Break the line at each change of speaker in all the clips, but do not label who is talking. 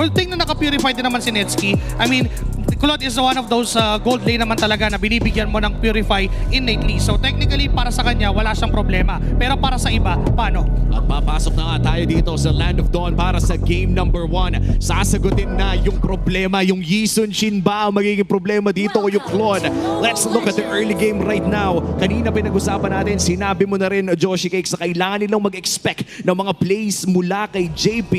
Good thing na naka-purify din naman si Netsky. I mean, Claude is one of those gold lane naman talaga na binibigyan mo ng purify innately. So technically, para sa kanya, wala siyang problema. Pero para sa iba, paano?
At papasok na nga tayo dito sa Land of Dawn para sa game number 1. Sasagutin na yung problema, yung Yisun Shin ba ang magiging problema dito o yung Claude? Let's look at the early game right now. Kanina pinag-usapan natin, sinabi mo na rin, Joshi Cakes, na kailangan nilang mag-expect ng mga plays mula kay JP.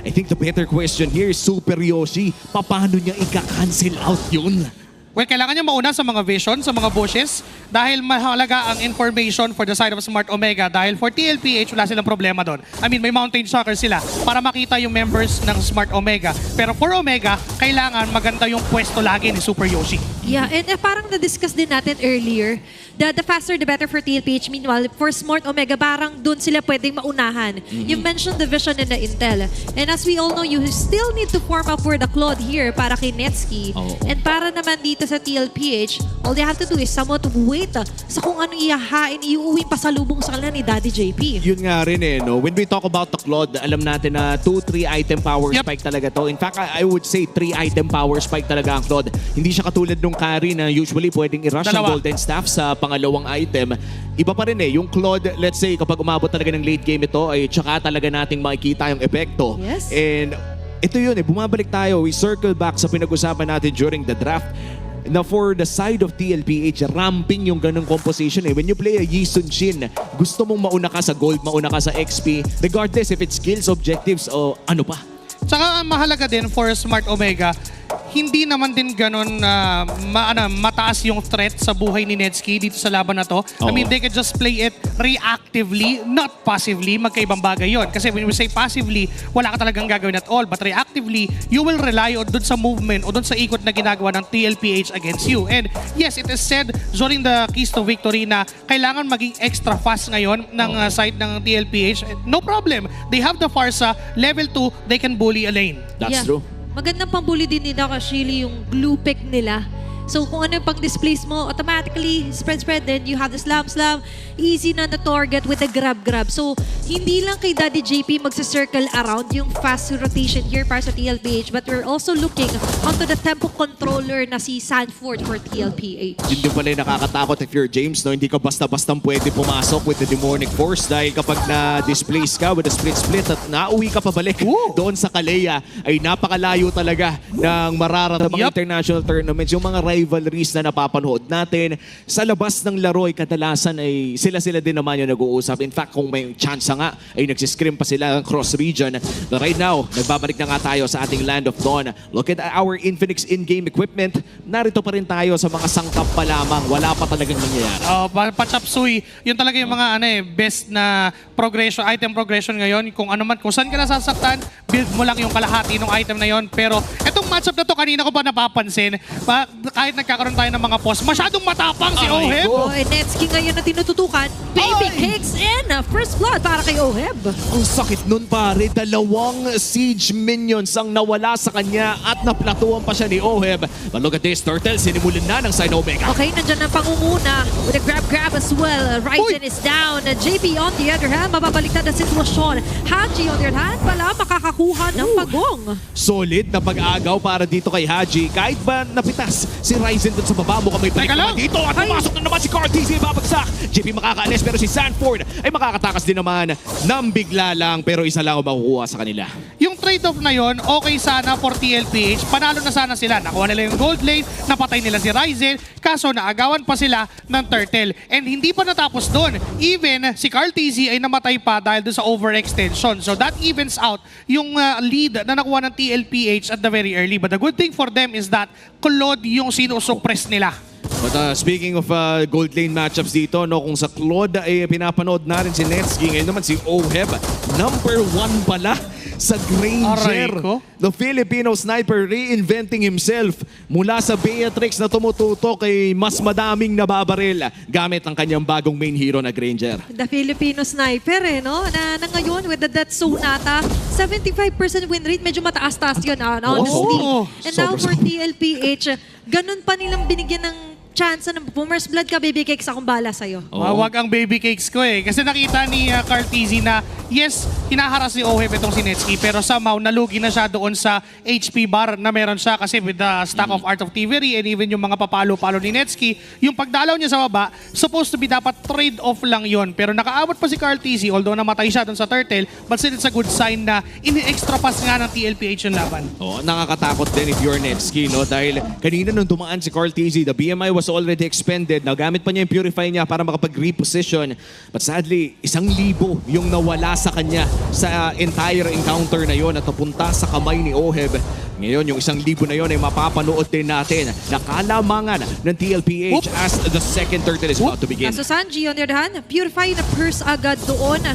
I think the better question here is Super Yoshi. Paano niya ika-cancel out yun?
Well, kailangan niya mauna sa mga vision, sa mga bushes, dahil mahalaga ang information for the side of Smart Omega. Dahil for TLPH, wala silang problema doon. I mean, may mountain soccer sila para makita yung members ng Smart Omega. Pero for Omega, kailangan maganda yung pwesto lagi ni Super Yoshi.
Yeah, and parang na-discuss din natin earlier, the faster the better for TLPH. Meanwhile, for Smart Omega, parang dun sila pwedeng maunahan. You mentioned the vision and the intel. And as we all know, you still need to form up for the Claude here para kay Netsky. And para naman dito sa TLPH, all they have to do is somewhat wait sa kung ano iyahain, iuwi pa sa lubong sa kanila ni Daddy JP.
Yun nga rin eh, no? When we talk about the Claude, alam natin na 2-3 item power spike talaga to. In fact, I would say 3 item power spike talaga ang Claude. Hindi siya katulad nung carry na usually pwedeng i-rush ang golden staff sa pangalawang item. Iba pa rin eh, yung Claude, let's say kapag umabot talaga ng late game ito, ay tsaka talaga nating makikita yung epekto.
Yes.
And ito yun eh, bumabalik tayo, we circle back sa pinag-usapan natin during the draft na for the side of TLPH, ramping yung ganung composition eh. When you play a Yisun Shin, gusto mong mauna ka sa gold, mauna ka sa XP, regardless if it's skills, objectives, o ano pa.
Tsaka mahalaga din for Smart Omega, hindi naman din ganun mataas yung threat sa buhay ni Netsky dito sa laban na to. I mean, they can just play it reactively, not passively. Magkaibang bagay yun. Kasi when we say passively, wala ka talagang gagawin at all. But reactively, you will rely on dun sa movement o dun sa ikot na ginagawa ng TLPH against you. And yes, it is said during the Keys to Victory na kailangan maging extra fast ngayon ng side ng TLPH. No problem. They have the Farsa. Level 2, they can bully a lane.
That's true.
Magandang pambuli din nila kasi yung glue pick nila. So kung ano yung pang-displace mo, automatically spread then you have the slam, easy na target with the grab. So hindi lang kay Daddy JP magsa-circle around yung fast rotation here para sa TLPH, but we're also looking onto the tempo controller na si Sanford for TLPH.
Yun din pala yung nakakatakot if you're James, no? Hindi ka basta-bastang pwede pumasok with the Demonic Force dahil kapag na-displace ka with the split at nauwi ka pabalik doon sa Kalea ay napakalayo talaga ng mararamang international tournaments. Yung mga rivalries na napapanood natin sa labas ng laro ay kadalasan ay sila din naman yung nag-uusap. In fact, kung may chance nga ay nagsiscrim pa sila cross region. But right now, nagbabalik na nga tayo sa ating Land of Dawn. Look at our Infinix in-game equipment. Narito pa rin tayo sa mga sangkap pa lamang. Wala pa talagang nangyayari.
Pachapsuy, yun talaga yung mga best na progression, item progression ngayon. Kung saan ka nasasaktan, build mo lang yung kalahati ng item na yon. Pero itong matchup na to, kanina ko pa napapansin, kahit nagkakaroon tayo ng mga post, masyadong matapang si Oheb.
Netsky ngayon na tinututukan. Baby Cakes in! First blood para kay Oheb.
Ang sakit nun pare, 2 siege minions ang nawala sa kanya at naplatuan pa siya ni Oheb. But look at this, Turtle, sinimulan na ng Side Omega.
Okay, nandiyan ang pangunguna with a grab as well. Ryzen is down. JP on the other hand, mababaliktad na sitwasyon. Haji on the other hand, pala makakakuha ng pagong.
Solid na pag-agaw para dito kay Haji. Kahit ba napitas si Ryzen dun sa baba, mukhang may balik naman dito at pumasok na naman si Cartesi, babagsak. JP makakaalis pero si Sanford ay makakatakas din naman ng bigla lang pero isa lang ang makukuha sa kanila.
Yung trade-off na yon, okay sana for TLPH. Panalo na sana sila. Nakuha nila yung gold lane, napatay nila si Ryzen, kaso naagawan pa sila ng Turtle. And hindi pa natapos doon. Even si Cartesi ay namatay pa dahil doon sa overextension. So that evens out yung lead na nakuha ng TLPH at the very early. But the good thing for them is that Claude yung sinusuppress nila.
But speaking of gold lane matchups dito, no, kung sa Claude ay pinapanood na rin si Netsky, ngayon naman si Oheb, number 1 pala sa Granger. The Filipino sniper reinventing himself mula sa Beatrix na tumututok kay mas madaming nababaril gamit ang kanyang bagong main hero na Granger.
The Filipino sniper no? Na ngayon with the Death Sonata, 75% win rate, medyo mataas-taas yun honestly. And now for TLPH, ganun pa nilang binigyan ng chance ng Boomers Blood ka, Baby Cakes, akong bala sa'yo.
Wag ang Baby Cakes ko eh. Kasi nakita ni Cartesi na yes, hinaharas ni Oheb itong si Netsky, pero somehow nalugi na siya doon sa HP bar na meron siya kasi with the stack of Art of Thievery and even yung mga papalo-palo ni Netsky, yung pagdalaw niya sa baba, supposed to be dapat trade-off lang yon. Pero nakaabot pa si Carl TZ, although namatay siya doon sa turtle, but still it's a good sign na ini-extra pass nga ng TLPH yung laban.
Oh, nakakatakot din if you're Netsky, no? Dahil kanina nung dumaan si Carl TZ, the BMI was already expended. Nagamit pa niya yung Purify niya para makapag-reposition. But sadly, 1,000 yung nawala sa kanya sa entire encounter na yon at napunta sa kamay ni Oheb. Ngayon, yung 1,000 na yon ay mapapanood din natin na kalamangan ng TLPH as the second turtle is about to begin.
So Sanji, on the other hand, Purify na purse agad doon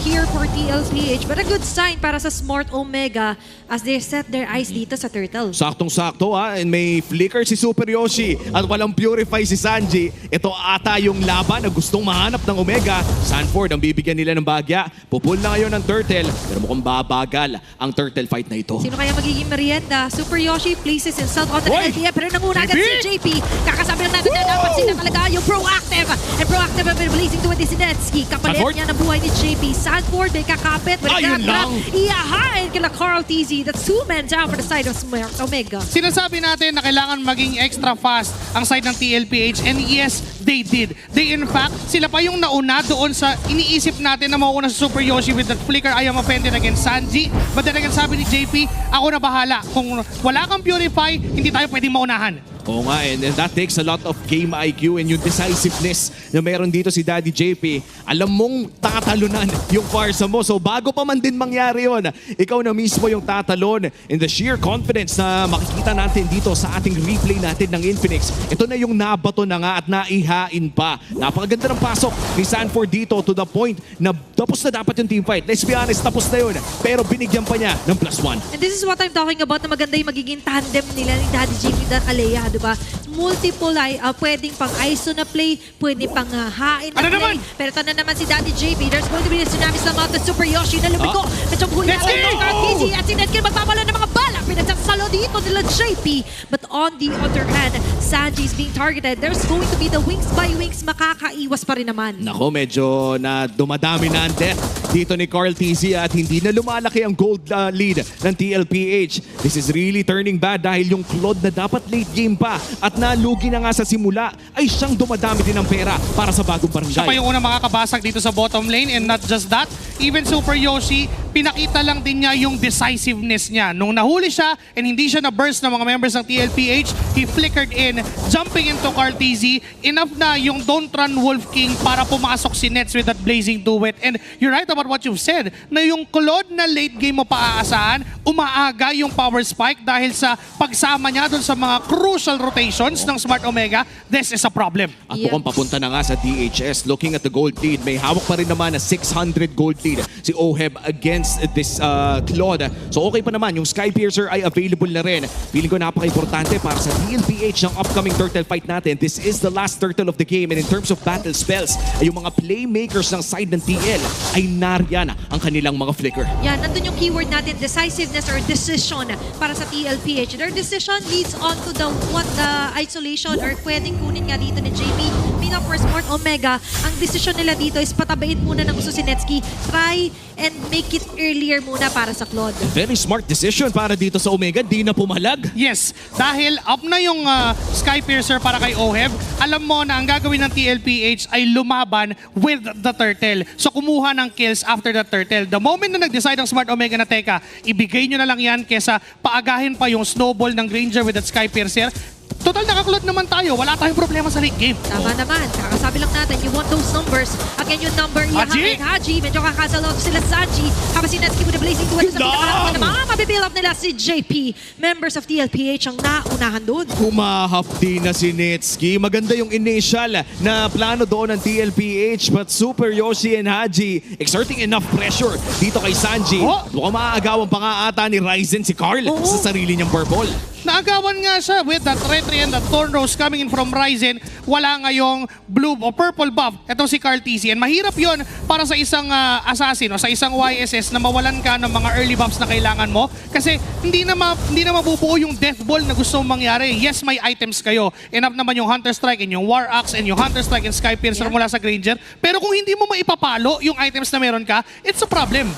here for TLPH. But a good sign para sa Smart Omega as they set their eyes dito sa turtle.
Saktong-sakto ha, and may flicker si Super Yoshi at walang Purify si Sanji. Ito ata yung laban na gustong mahanap ng Omega. Sanford ang bibigyan nila ng bagya. Pupul na ngayon ng turtle, pero mukhang babagal ang turtle fight na ito.
Sino kaya magiging merienda? Super Yoshi places himself on the
Hoy!
LTF pero nanguna agad si JP. Kakasabi lang natin na napansin na talaga yung proactive. And proactive ang blazing to si Netsky. Kapalit
Sanford?
niya ng buhay ni JP. Sanford may kakapit.
Ayun lang.
Iyahain kila Carl TZ. That's 2 men down for the side of Smart Omega.
Sinasabi natin na kailangan maging extra fast ang side ng TLPH and yes, they did. They in fact, sila pa yung nauna doon sa iniisip natin na mauuna sa Super Yoshi with that flicker. I am offended against Sanji. But then again, sabi ni JP, ako na bahala. Kung wala kang Purify, hindi tayo pwedeng maunahan.
Oo nga, and that takes a lot of game IQ and yung decisiveness na meron dito si Daddy JP. Alam mong tatalunan yung farsa mo. So bago pa man din mangyari yun, ikaw na mismo yung tatalon in the sheer confidence na makikita natin dito sa ating replay natin ng Infinix. Ito na yung nabato na nga at naihain pa. Napakaganda ng pasok ni Sanford dito to the point na tapos na dapat yung teamfight. Let's be honest, tapos na yun. Pero binigyan pa niya ng +1.
And this is what I'm talking about na maganda yung magiging tandem nila ni Daddy JP at Alea, diba? Multiple ay pwedeng pang ISO na play, pwedeng pang hain na
Ano
play.
naman?
Pero ito na naman si Daddy JP. There's going to be a tsunami sa Mount Super Yoshi na lumiko. Medyo huli
Netsky!
ng Carl TZ at si Netsky magpapala ng mga bala. Pinagsasalo dito nila JP. But on the other hand, Sanji is being targeted. There's going to be the wings by wings. Makakaiwas pa rin naman.
Nako, medyo na dumadami na ang death dito ni Carl TZ at hindi na lumalaki ang gold lead ng TLPH. This is really turning bad dahil yung Claude na dapat late game pa at nalugi na nga sa simula ay siyang dumadami din ng pera para sa bagong barangay.
Siya pa yung unang makakabasag dito sa bottom lane and not just that, even Super Yoshi, pinakita lang din niya yung decisiveness niya. Nung nahuli siya and hindi siya na-burst ng mga members ng TLPH, he flickered in, jumping into Carl TZ. Enough na yung Don't Run Wolf King para pumasok si Nets with that blazing duet. And you're right about what you've said, na yung Claude na late game mo paaasahan, umaaga yung power spike dahil sa pagsama niya dun sa mga crucial rotations ng Smart Omega. This is a problem.
At mukhang papunta na nga sa DHS. Looking at the gold lead, may hawak pa rin naman na 600 gold lead si Oheb against this Claude. So okay pa naman, yung Skypiercer ay available na rin. Feeling ko napaka-importante para sa TLPH ng upcoming turtle fight natin. This is the last turtle of the game and in terms of battle spells, ay yung mga playmakers ng side ng TL ay nariyan ang kanilang mga flicker.
Yan, nandun yung keyword natin, decisiveness or decision para sa TLPH. Their decision leads on to the isolation or pwedeng kunin nga dito ni JP. Meanwhile for Smart Omega, ang decision nila dito is patabain muna ng gusto si Netsky. Try and make it earlier muna para sa Claude.
Very smart decision para dito sa Omega, di na pumalag.
Yes, dahil up na yung Skypiercer para kay Oheb, alam mo na ang gagawin ng TLPH ay lumaban with the turtle. So kumuha ng kills after the turtle. The moment na nag-decide ang Smart Omega na teka, ibigay nyo na lang yan kesa paagahin pa yung snowball ng Granger with that Skypiercer. Total nakaklot naman tayo. Wala tayong problema sa late game.
Tama naman. Kakasabi lang natin, you want those numbers. Again, yung number
Haji!
Haji. Medyo kakasalaw sila Sanji. Habang si Netsky with the blazing duet sa pinakalaman naman. Mabibuild up nila si JP. Members of TLPH ang naunahan doon.
Humahapdi na si Netsky. Maganda yung initial na plano doon ng TLPH but Super Yoshi and Haji exerting enough pressure dito kay Sanji.
Oh!
Mukhang maaagawan pa nga ata ni Ryzen si Carl sa sarili niyang purple.
Naagawan nga siya with that retry and that Thorn Rose coming in from Ryzen. wala ngayong blue o purple buff. Ito si Carl TZ. And mahirap yon para sa isang assassin o sa isang YSS na mawalan ka ng mga early buffs na kailangan mo. Kasi hindi na mabubuo yung death ball na gusto mong mangyari. Yes, may items kayo. Enough naman yung Hunter Strike and yung War Axe and yung Hunter Strike and Sky Piercer mula sa Granger. Pero kung hindi mo maipapalo yung items na meron ka, it's a problem.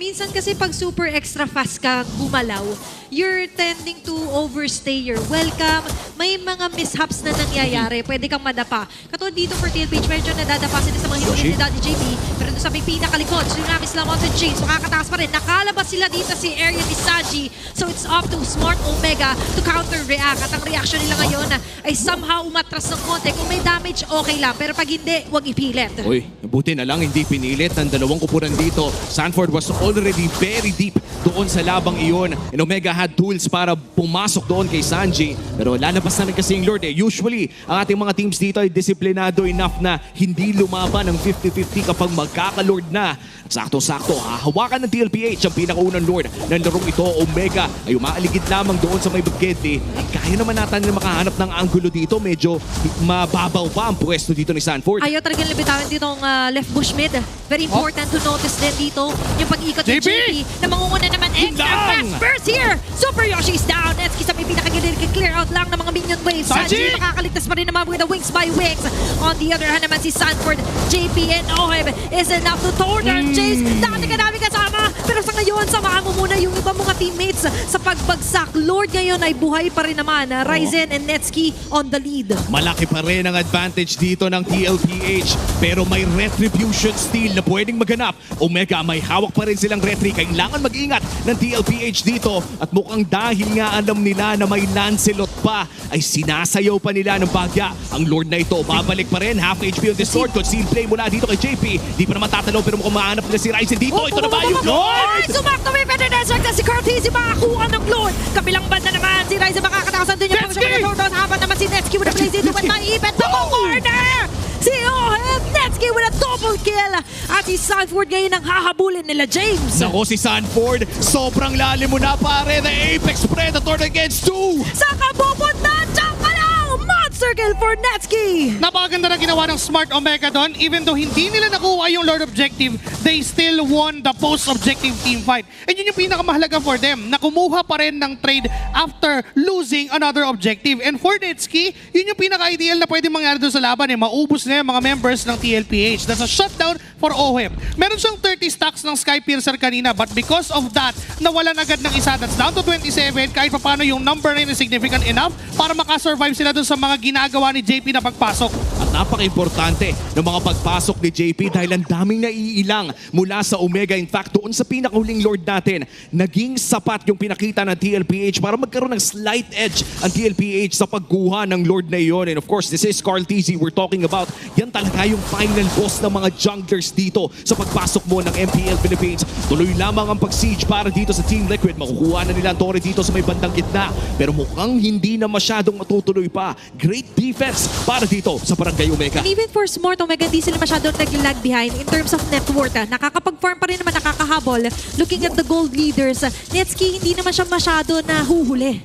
Minsan kasi pag super extra fast ka gumalaw, you're tending to overstay your welcome. May mga mishaps na nangyayari. Pwede kang madapa. Katulad dito for TLPH, medyo nadadapa sila sa mga hinuli ni Daddy JP. Pero doon sa may pinakalikod, Tsunami Slam on the James, makakataas pa rin. Nakalabas sila dito si Arian Isaji. So it's up to Smart Omega to counter-react. At ang reaction nila ngayon ay somehow umatras ng konti. Kung may damage, okay lang. Pero pag hindi, huwag ipilit.
Uy, buti na lang hindi pinilit ng dalawang kupunan dito. Sanford was already very deep doon sa labang iyon. And Omega had tools para pumasok doon kay Sanji. Pero lalabas na rin kasi yung Lord. Usually, ang ating mga teams dito ay disiplinado enough na hindi lumaban ng 50-50 kapag magkaka-Lord na. Sakto-sakto, hahawakan ng TLPH ang pinakaunang Lord ng larong ito. Omega ay umaaligid lamang doon sa may Bagete. Kaya naman natin na makahanap ng angulo dito. Medyo mababaw pa ang pwesto dito ni Sanford.
Ayaw talagang libitawan dito ng left bush mid. Very important to notice din dito yung pag-ikot ng
JP!
JP na mangunguna naman extra fast burst here. Super Yoshi's down. Netsuki sa may pinakagilid. Clear out lang ng mga minion waves. Sanji makakaligtas pa rin naman with the wings by wings. On the other hand naman si Sanford, JP and Oheb is enough to turn their chase. Dati ka namin kasama. Pero sa ngayon, samahan mo muna yung ibang mga teammates sa pagbagsak. Lord ngayon ay buhay pa rin naman. Ryzen and Netsuki on the lead.
Malaki pa rin ang advantage dito ng TLPH. Pero may retribution steal na pwedeng maganap. Omega may hawak pa rin silang retri. Kailangan mag-ingat ng TLPH dito. At mukhang dahil nga alam nila na may Lancelot pa, ay sinasayaw pa nila ng bagya. Ang Lord na ito, babalik pa rin. Half HP on this Lord. Concealed play mula dito kay JP. Di pa naman tatalaw pero mukhang mahanap nila si Ryzen dito. Ito na ba yung Lord?
Sumakto may Federdeserk na si Curtis. Makakuha ng Lord. Kabilang banda naman si Ryzen makakatakas. Doon yung pang-showdown. Habang naman si Netsuki with a blaze into it. Maipit na po corner. Si Oheb Netsuki with a double kill. At si Sanford ngayon ang hahabulin nila James.
Nako si Sanford, sobrang lalim mo na pare. The Apex Predator against 2.
Sa kapupunta, diyan ka lang! Monster kill for Netsuki!
Napakaganda na ginawa ng Smart Omega doon. Even though hindi nila nakuha yung Lord Objective, they still won the post-objective team fight. And yun yung pinakamahalaga for them, na kumuha pa rin ng trade after losing another objective. And for Netsuki, yun yung pinaka-ideal na pwede mangyari doon sa laban. Maubos na yung mga members ng TLPH. That's a shutdown for Oheb. Meron siyang 30 stacks ng Sky Piercer kanina, but because of that, nawalan agad ng isa. That's down to 27. Kahit pa paano yung number 9 is significant enough para makasurvive sila doon sa mga ginagawa ni JP na pagpasok.
At napaka-importante ng mga pagpasok ni JP dahil ang daming naiilang mula sa Omega. In fact, doon sa pinakahuling Lord natin, naging sapat yung pinakita ng TLPH para magkaroon ng slight edge ang TLPH sa pagkuha ng Lord na iyon. And of course, this is Carl TZ we're talking about. Yan talaga yung final boss ng mga junglers dito sa pagpasok mo ng MPL Philippines. Tuloy lamang ang pag-siege para dito sa Team Liquid. Makukuha na nila ang Torre dito sa may bandang gitna. Pero mukhang hindi na masyadong matutuloy pa. Great defense para dito sa Barangay Omega.
And even for Smart Omega, di sila masyadong nag-lag behind in terms of net worth. Nakakapag-farm pa rin naman, nakakahabol. Looking at the gold leaders, Netsuki hindi naman siya masyado na huhuli.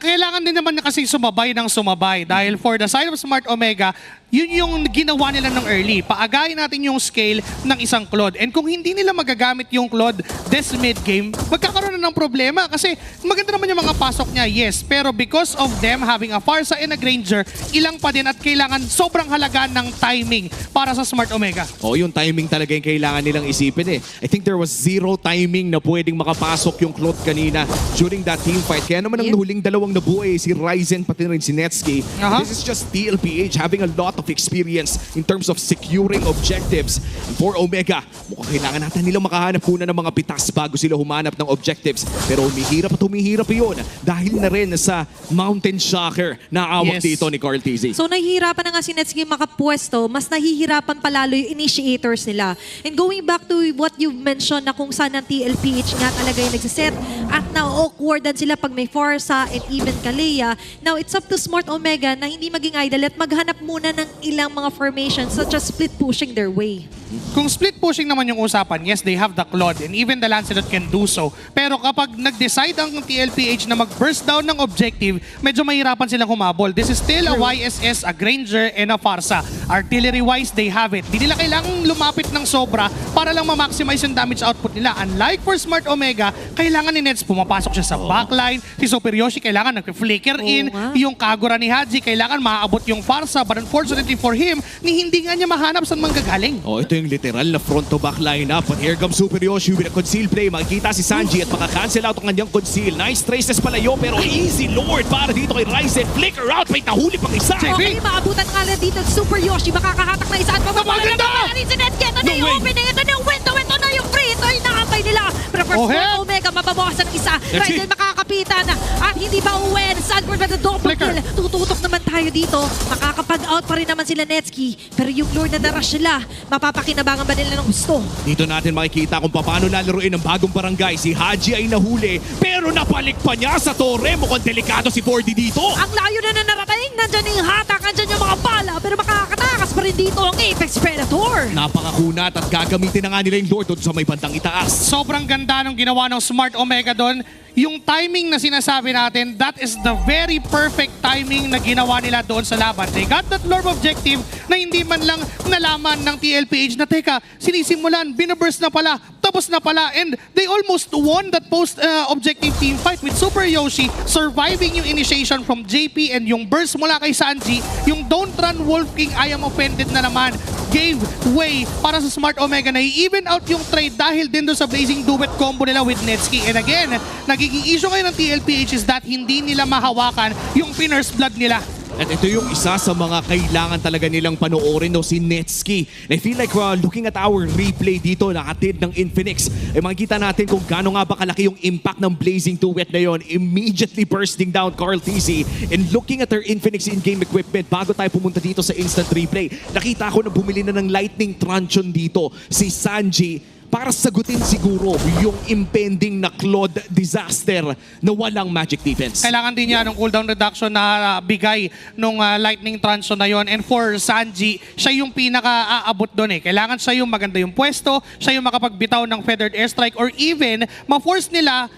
Kailangan din naman na kasi sumabay ng sumabay dahil for the side of Smart Omega, yun yung ginawa nila ng early. Paagayin natin yung scale ng isang Claude. And kung hindi nila magagamit yung Claude this mid-game, magkakaroon na ng problema kasi maganda naman yung mga pasok niya, yes. Pero because of them having a Pharsa and a Granger, ilang pa din at kailangan sobrang halaga ng timing para sa Smart Omega.
Oh, yung timing talaga yung kailangan nilang isipin eh. I think there was zero timing na pwedeng makapasok yung Claude kanina during that team fight. Kaya naman ang huling dalawang nabuhay si Ryzen pati rin si Netsuki. This is just TLPH having a lot of experience in terms of securing objectives. And for Omega, mukhang kailangan natin nilang makahanap muna ng mga pitas bago sila humanap ng objectives. Pero humihirap at humihirap yun dahil na rin sa Mountain Shocker na awak dito ni Carl TZ.
So nahihirapan na nga si Netsuki makapwesto, mas nahihirapan palalo yung initiators nila. And going back to what you mentioned na kung saan ang TLPH nga talaga yung nagsiset at na-awkwardan sila pag may Pharsa and even Kalea. Now it's up to Smart Omega na hindi maging idle at maghanap muna ng ilang mga formations such as split pushing their way.
Kung split pushing naman yung usapan, yes, they have the Claude and even the Lancelot can do so. Pero kapag nag-decide ang TLPH na mag-burst down ng objective, medyo mahirapan silang humabol. This is still a YSS, a Granger, and a Farsa. Artillery-wise, they have it. Di nila kailangang lumapit ng sobra para lang ma-maximize yung damage output nila. Unlike for Smart Omega, kailangan ni Nets pumapasok siya sa backline. Si Super Yoshi kailangan nag-flicker in.
nga.
Yung Kagura ni Haji, kailangan maaabot yung Farsa. But unfortunately for him, hindi nga niya mahanap saan manggagaling.
Oh, ito yung literal na front-to-back lineup. But here comes Super Yoshi with a conceal play. Makikita si Sanji at maka-cancel out ang kanyang conceal. Nice traces palayo pero easy lord para dito kay Ryzen. Flicker out, may nahuli pang isa.
Okay, maabutan nga lang dito Super Yoshi. Makakahatak na isa at
Maganda!
pababala si Netsky. Ito na yung
way.
opening. Ito na yung window. Ito na yung free. Ito yung nakakay nila. Pero first
Oh,
Smart
hell.
Omega, mababawasan ng isa.
Let's
Ryzen
see.
makakapitan. At hindi ba uwi? Sanford by the double
Flicker.
kill. Tututok naman tayo dito. Makakapag-out pa rin naman sila Netsky. Pero yung Lord na darash nila, mapapakinabangan ba nila ng gusto?
Dito natin makikita kung paano lalaruin ang bagong barangay. Si Haji ay nahuli pero napalik pa niya sa torre. Mukhang delikado si 4D dito.
Ang layo na narating. Nandyan yung hatak. Nandyan yung mga bala. Pero makakatakas pa rin dito ang Apex Predator.
Napakakunat at gagamitin na nga nila yung Lord doon sa may bandang itaas.
Sobrang ganda ng ginawa ng Smart Omega doon. Yung timing na sinasabi natin, that is the very perfect timing na ginawa nila doon sa laban. They got that lord objective na hindi man lang nalaman ng TLPH na teka, sinisimulan, binaburst na pala, tapos na pala, and they almost won that post-objective team fight with Super Yoshi surviving yung initiation from JP and yung burst mula kay Sanji, yung Don't Run Wolf King, I am offended na naman, gave way para sa Smart Omega na i-even out yung trade dahil din doon sa Blazing Duet combo nila with Netsky. And again, nagiging issue ngayon ng TLPH is that hindi nila mahawakan yung Pinner's Blood nila.
At ito yung isa sa mga kailangan talaga nilang panoorin, no, si Netsky. And I feel like looking at our replay dito, nakatid ng Infinix, ay makikita natin kung gaano nga ba kalaki yung impact ng Blazing Duet na yon. Immediately bursting down Carl TZ. And looking at their Infinix in-game equipment, bago tayo pumunta dito sa instant replay, nakita ko na bumili na ng Lightning Truncheon dito si Sanji para sagutin siguro yung impending na Claude disaster na walang magic defense.
Kailangan din niya ng cooldown reduction na bigay nung Lightning Truncheon na yon. And for Sanji, siya yung pinaka-aabot doon eh. Kailangan siya yung maganda yung pwesto, siya yung makapagbitaw ng Feathered Airstrike or even ma-force nila,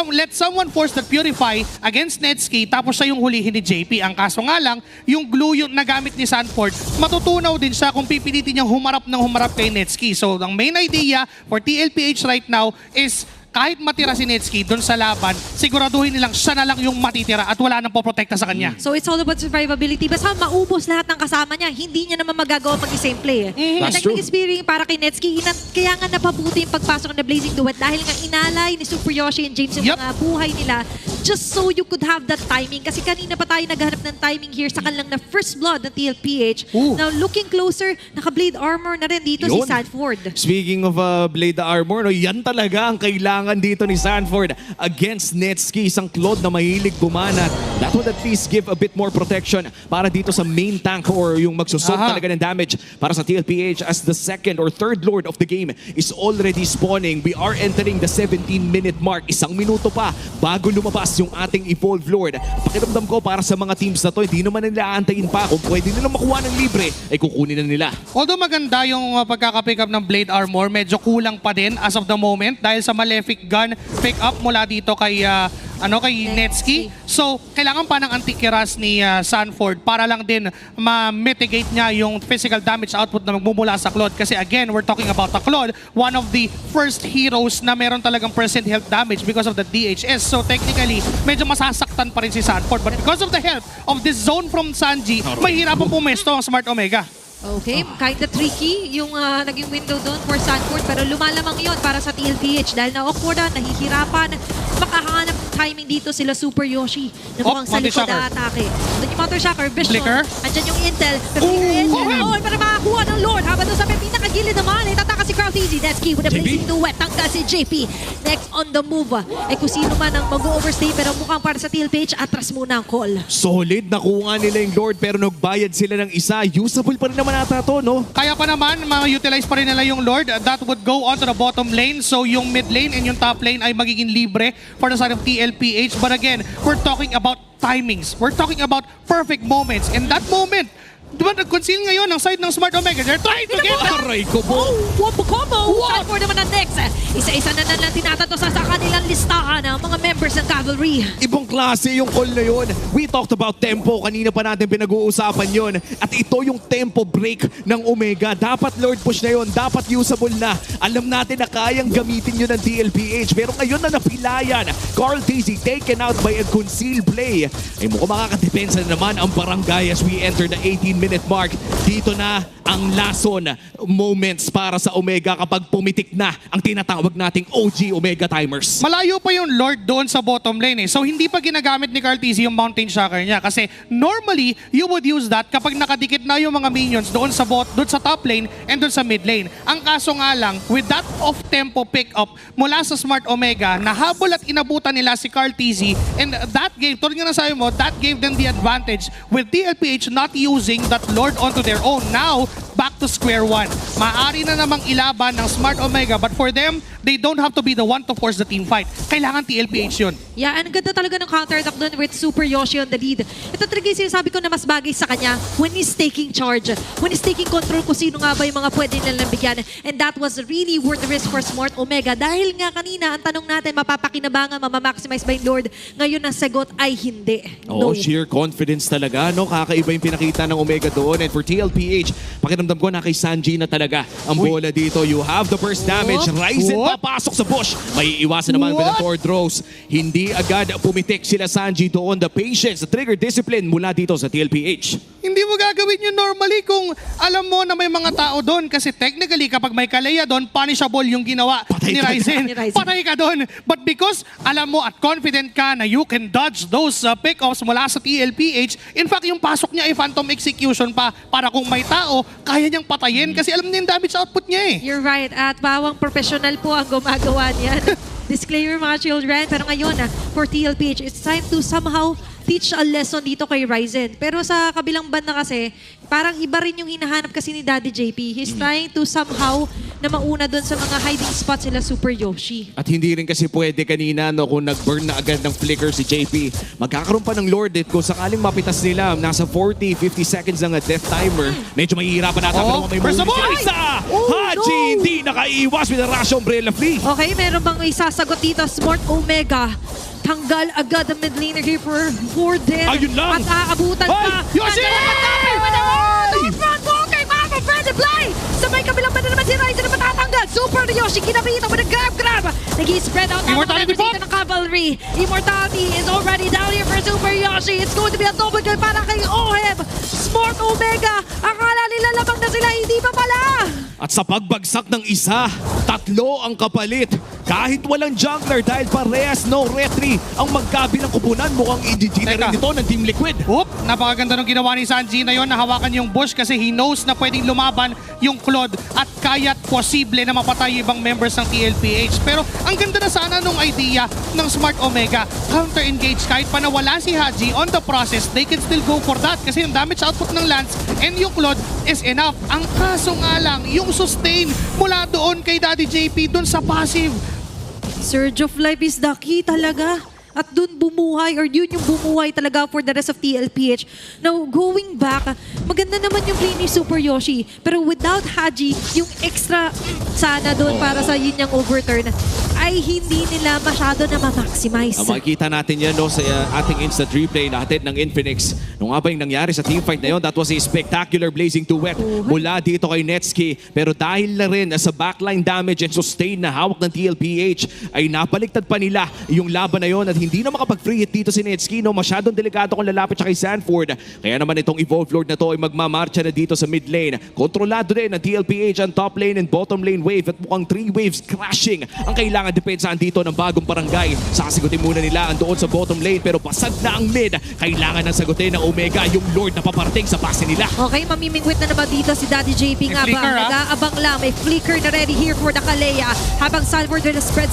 let someone force that Purify against Netsky tapos siya yung hulihin ni JP. Ang kaso nga lang, yung glue yung nagamit ni Sanford, matutunaw din siya kung pipilitin niyang humarap kay Netsky. So, ang main idea for TLPH right now is kahit matira si Netsky doon sa laban, siguraduhin nilang siya na lang yung matitira at wala nang poprotekta sa kanya.
So it's all about survivability. Basta maubos lahat ng kasama niya, hindi niya naman magagawa mag-same play.
That's true.
Experience para kay Netsky, kaya nga napabuti yung pagpasok ng Blazing Duet dahil nga inalay ni Super Yoshi and James yung
Yup.
mga buhay nila just so you could have that timing. Kasi kanina pa tayo naghanap ng timing here sa kanilang na first blood ng TLPH.
Ooh.
Now looking closer, naka-blade armor na rin dito si
Yun.
Sanford.
Speaking of Blade Armor, no, yan talaga ang kailangan dito ni Sanford against Netsky. Isang Claude na mahilig bumanat. That would at least give a bit more protection para dito sa main tank or yung magsusot talaga ng damage para sa TLPH as the second or third Lord of the game is already spawning. We are entering the 17-minute mark. Isang minuto pa bago lumabas yung ating Evolve Lord. Pakiramdam ko para sa mga teams na to, hindi naman nila aantayin pa. Kung pwede nila makuha ng libre, ay kukunin na nila.
Although maganda yung pagkaka-pick up ng Blade Armor, medyo kulang pa din as of the moment dahil sa Malefic Gun pick up mula dito kay kay Netsky. So, kailangan pa ng anti-kiras ni Sanford para lang din ma-mitigate niya yung physical damage output na magmumula sa Claude. Kasi again, we're talking about a Claude, one of the first heroes na meron talagang percent health damage because of the DHS. So, technically, medyo masasaktan pa rin si Sanford. But because of the help of this zone from Sanji, mahirapan pumesto ang Smart Omega.
Okay, kinda tricky yung naging window doon for Sanford pero lumalamang yon para sa TLPH dahil na-awkwardan, nahihirapan, makahanap ng timing dito sila Super Yoshi na mukhang sa
Mother
likod
Shocker.
na atake. Doon yung Mother Shocker, Vision,
Flicker.
andyan yung Intel, pero Intel, para makakuha ng Lord. Habang doon sa may pinakagilid naman, itataka si Crowd Easy, Netsky with a Blazing Duet, tanggal si JP. Next on the move, ay kung sino man ang mag-overstay pero mukhang para sa TLPH, atras muna ang call.
Solid, nakuha nila yung Lord pero nagbayad sila ng isa. Usable pa rin naman ata to, no?
Kaya pa naman, ma-utilize pa rin nila yung Lord. That would go on to the bottom lane. So yung mid lane and yung top lane ay magiging libre for the side of TLPH. But again, we're talking about timings. We're talking about perfect moments. And that moment, Di ba nag-conceal ngayon ang side ng Smart Omega? They're trying to get that.
Aray ko po!
Wombo combo! Sanford naman ang next. Isa-isa na lang tinatanto sa kanilang listahan ng mga members ng Cavalry.
Ibang klase yung call na yun. We talked about tempo. Kanina pa natin pinag-uusapan yun. At ito yung tempo break ng Omega. Dapat Lord Push na yun. Dapat usable na. Alam natin na kayang gamitin yun ng DLPH. Pero ngayon na napilayan. Carl Daisy taken out by a concealed play. Ay mukhang makakadepensa na naman ang barangay as we enter the 18-minute mark. Dito na ang lason moments para sa Omega kapag pumitik na ang tinatawag nating OG Omega timers.
Malayo pa yung Lord doon sa bottom lane eh. So hindi pa ginagamit ni Carl TZ yung Mountain Shocker niya kasi normally you would use that kapag nakadikit na yung mga minions doon sa doon sa top lane and doon sa mid lane. Ang kaso nga lang, with that off-tempo pick-up mula sa Smart Omega, nahabol at inabutan nila si Carl TZ and that gave, tulad nga na sabi mo, that gave them the advantage with DLPH not using that Lord onto their own. Now, back to square one. Maari na namang ilaban ng Smart Omega but for them, they don't have to be the one to force the team fight. Kailangan TLPH yun.
Yeah, and ganda talaga ng counter-attack doon with Super Yoshi on the lead. Ito talaga yung sinasabi ko na mas bagay sa kanya when he's taking charge, when he's taking control kung sino nga ba yung mga pwede nilang bigyan. And that was really worth the risk for Smart Omega. Dahil nga kanina, ang tanong natin, mapapakinabangan, mamamaximize ba yung Lord? Ngayon ang sagot ay hindi.
Oh,
No.
sheer confidence talaga, no? Kakaiba yung pinakita ng Omega doon. And for TLPH, pakiramdam ko na kay Sanji na talaga ang bola dito. You have the burst damage. Ryzen
What?
papasok sa bush. May iwasan naman with the Thor throws. Hindi agad pumitik sila Sanji doon. The patience, the trigger discipline mula dito sa TLPH.
Hindi mo gagawin yun normally kung alam mo na may mga tao doon kasi technically kapag may Kalea doon, punishable yung ginawa
Patay
ni
ka
Ryzen.
Ni Ryzen.
Patay ka doon. But because alam mo at confident ka na you can dodge those pick-offs mula sa TLPH, in fact yung pasok niya ay phantom execution pa para kung may tao, kaya niyang patayin kasi alam niya yung damage output niya eh.
You're right. At bawang professional po ang gumagawa niyan. Disclaimer mga children. Pero ngayon, for TLPH, it's time to somehow teach a lesson dito kay Ryzen. Pero sa kabilang banda kasi, parang iba rin yung hinahanap kasi ni Daddy JP. He's trying to somehow na mauna doon sa mga hiding spots sila Super Yoshi.
At hindi rin kasi pwede kanina no, kung nag-burn na agad ng flicker si JP. Magkakaroon pa ng Lord it kung sakaling mapitas nila. Nasa 40-50 seconds ang death timer. Medyo mahihirapan natin pero may
first of
moment
all!
si Isa!
Oh,
Haji
no!
hindi nakaiwas with a rush umbrella flea.
Okay, meron bang isasagot dito? Smart Omega. Tanggal agad ang mid laner here for them.
Ayun lang!
At aabutan
Ay!
pa.
Yoshi!
Okay, Mama, friendly play! Sa may kabilang banda naman si Ryzen na matatanggal. Super Yoshi, kinabita with a grab. Nag-i-spread out ang mga
Immortality
members dito ng Cavalry. Immortality is already down here for Super Yoshi. It's going to be a double kill para kay Oheb. Smart Omega, akala nila lamang na sila, hindi pa pala.
At sa pagbagsak ng isa, tatlo ang kapalit. Kahit walang jungler dahil parehas no retry ang magkabilang kupunan, mukhang i-GG na
Teka.
rin ito ng Team Liquid.
Oop, napakaganda ng ginawa ni Sanji na yon, nahawakan yung bush kasi he knows na pwedeng lumaban yung Claude at kaya't posible na mapatay yung ibang members ng TLPH. Pero ang ganda na sana nung idea ng Smart Omega, counter-engage kahit pa nawala si Haji on the process, they can still go for that kasi yung damage output ng Lance and yung Claude is enough. Ang kaso nga lang, yung sustain mula doon kay Daddy JP doon sa passive.
Surge of Life is the key talaga. At dun bumuhay, or yun yung bumuhay talaga for the rest of TLPH. Now, going back, maganda naman yung play ni Super Yoshi. Pero without Haji, yung extra sana dun para sa yun yung overturn, ay hindi nila masyado na ma-maximize.
Makikita natin yan no, sa ating instant replay natin ng Infinix. Nung nga ba yung nangyari sa teamfight na yun, that was a spectacular blazing duet mula dito kay Netsuki. Pero dahil na rin sa backline damage and sustain na hawak ng TLPH, ay napaliktad pa nila yung laban na yun at hindi na makapag-free hit dito si Netsuki. No? Masyadong delikado kung lalapit siya kay Sanford. Kaya naman itong Evolve Lord na to ay magmamarcha na dito sa mid lane. Kontrolado din ng TLPH ang top lane and bottom lane wave at mukhang 3 waves crashing ang kailangan depensahan dito ng bagong barangay. Sasagutin muna nila ang doon sa bottom lane pero basag na ang mid. Kailangan ng sagutin ng Omega yung Lord na paparating sa base nila.
Okay, mamimingwit na naman dito si Daddy JP
May
nga ba?
flicker,
Nag-aabang lang. May flicker na ready here for the Kalea. Habang Sanford with a spread.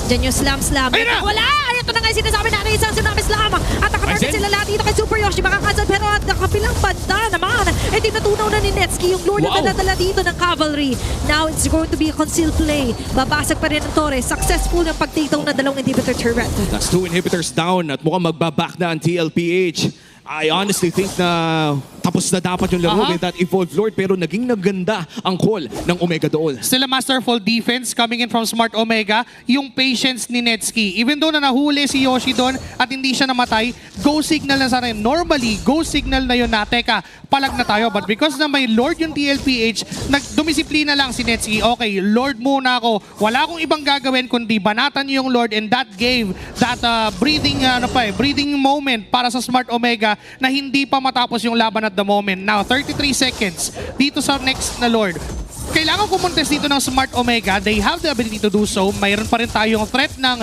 Diyan yung slam.
Ayun na!
Wala! Ito na nga yung sinasabi natin, isang tsunami slam. At nakatarget
Ryzen?
sila lahat dito kay Super Yoshi. Makakansel pero at nakapilang banda naman. Eh, tinatunaw na ni Netsuki yung Lord
Wow.
na nadala dito ng Cavalry. Now, it's going to be a concealed play. Babasag pa rin ang Torres. Successful yung pag-take-down na dalawang inhibitor turret.
That's 2 inhibitors down at mukhang magbaback na ang TLPH. I honestly think na tapos na dapat yung laro
Aha.
with that Evolved Lord, pero naging naganda ang call ng Omega doon.
Still a masterful defense coming in from Smart Omega. Yung patience ni Netsuki. Even though na nahuli si Yoshi doon at hindi siya namatay, go signal na sana. Normally, go signal na yun na, teka, palag na tayo. But because na may Lord yung TLPH, nagdumisiplina lang si Netsuki. Okay, Lord muna ako. Wala akong ibang gagawin kundi banatan yung Lord, and that gave that breathing moment para sa Smart Omega na hindi pa matapos yung laban at the moment. Now, 33 seconds dito sa next na Lord. Kailangan kumontes dito ng Smart Omega. They have the ability to do so. Mayroon pa rin tayong threat ng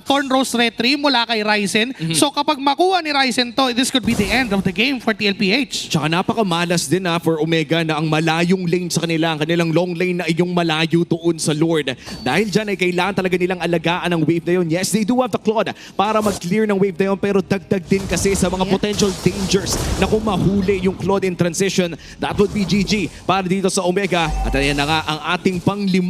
Thorn Rose Retry mula kay Ryzen. So kapag makuha ni Ryzen to, this could be the end of the game for TLPH.
Tsaka napakamalas din for Omega na ang malayong lane sa kanila, ang kanilang long lane na iyong malayo doon sa Lord. Dahil dyan ay kailangan talaga nilang alagaan ang wave na yun. Yes, they do have the Claude para mag-clear ng wave na yun, pero dagdag din kasi sa mga potential dangers na kung mahuli yung Claude in transition, that would be GG para dito sa Omega. At ayan na nga ang ating pang-5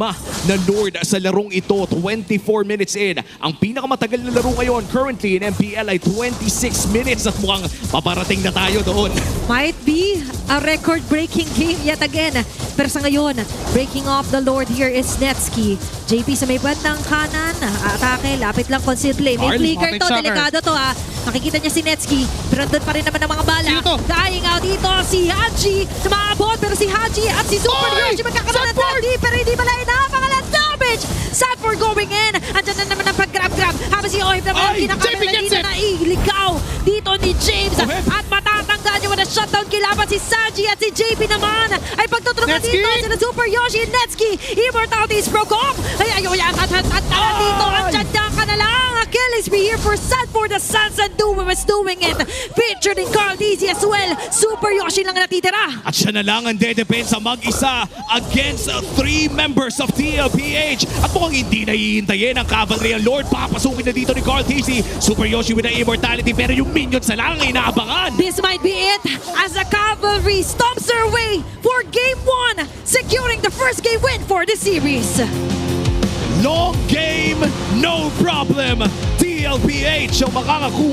na Lord sa larong ito, 24 minutes in. Ang pinakamatagal na laro ngayon currently in MPL ay 26 minutes at mukhang paparating na tayo doon.
Might be a record-breaking game yet again. Pero sa ngayon, breaking off the Lord here is Netsuki. JP sa may bandang kanan, atake, lapit lang constantly. May
Arl,
flicker to,
Shocker.
delikado to ha. Nakikita niya si Netsuki, pero doon pa rin naman ang mga bala.
Sino to?
Dying out dito si Haji sa mga abot, pero si Haji at si Super
Oy!
Yoshi magkakaroon ng
Sanford!
trap, pero hindi pala inapangalan damage. Sanford going in. Andyan na naman ang pag-grab-grab. Habang si Ohib naman ang
Ay,
kinakamera
JP gets
dito
it!
na iligaw dito ni James.
Ohib!
At matatanggal niyo na shutdown kilaban si Sanji at si JP naman. Ay pagtutulungan
Netsuki!
dito sila Super Yoshi and Netsuki. Immortality is broke off. Ay ayaw yan. At dito. Andyan ka na lang. Achilles be here for Sanford. The Sans and Doom is doing it. Featured in Carl Dizzy as well. Super Yoshi lang natitira.
At siya na lang ang dedepensa mag-isa against 3 members of TLPH. At mukhang hindi nahihintayin ang Cavalry ang Lord. Papasukin na dito ni Carl TC. Super Yoshi with the immortality, pero yung minions na lang ang inaabangan.
This might be it as the Cavalry stomps their way for Game 1, securing the first game win for the series.
Long game, no problem. TLPH ang makakakuha